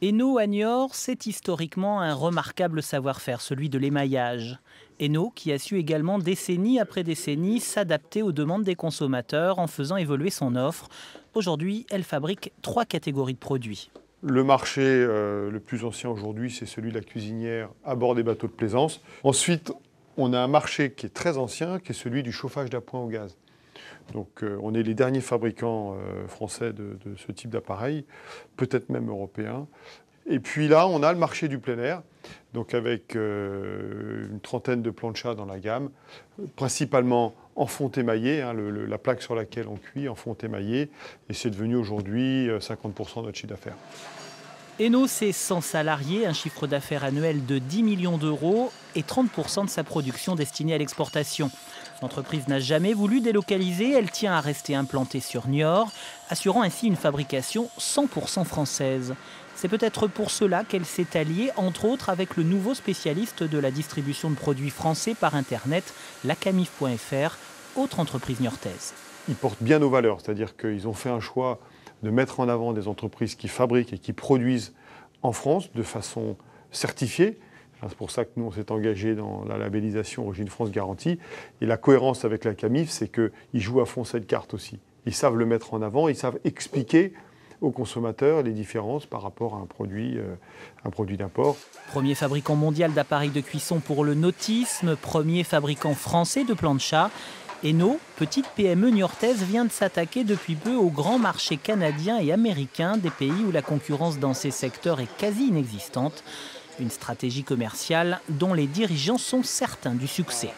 Hainaut à Niort, c'est historiquement un remarquable savoir-faire, celui de l'émaillage. Hainaut qui a su également décennie après décennie s'adapter aux demandes des consommateurs en faisant évoluer son offre. Aujourd'hui, elle fabrique 3 catégories de produits. Le marché le plus ancien aujourd'hui, c'est celui de la cuisinière à bord des bateaux de plaisance. Ensuite, on a un marché qui est très ancien, qui est celui du chauffage d'appoint au gaz. Donc on est les derniers fabricants français de ce type d'appareil, peut-être même européens. Et puis là, on a le marché du plein air, donc avec une trentaine de planchas dans la gamme, principalement en fonte émaillée, hein, la plaque sur laquelle on cuit en fonte émaillée, et c'est devenu aujourd'hui 50% de notre chiffre d'affaires. Hainaut, c'est 100 salariés, un chiffre d'affaires annuel de 10 millions d'euros et 30% de sa production destinée à l'exportation. L'entreprise n'a jamais voulu délocaliser, elle tient à rester implantée sur Niort, assurant ainsi une fabrication 100% française. C'est peut-être pour cela qu'elle s'est alliée, entre autres, avec le nouveau spécialiste de la distribution de produits français par Internet, lacamif.fr, autre entreprise niortaise. Ils portent bien nos valeurs, c'est-à-dire qu'ils ont fait un choix de mettre en avant des entreprises qui fabriquent et qui produisent en France de façon certifiée. C'est pour ça que nous, on s'est engagé dans la labellisation Origine France Garantie. Et la cohérence avec la Camif, c'est qu'ils jouent à fond cette carte aussi. Ils savent le mettre en avant, ils savent expliquer aux consommateurs les différences par rapport à un produit d'import. Premier fabricant mondial d'appareils de cuisson pour le nautisme, premier fabricant français de planchas. Hainaut, petite PME niortaise, vient de s'attaquer depuis peu aux grands marchés canadiens et américains, des pays où la concurrence dans ces secteurs est quasi inexistante. Une stratégie commerciale dont les dirigeants sont certains du succès.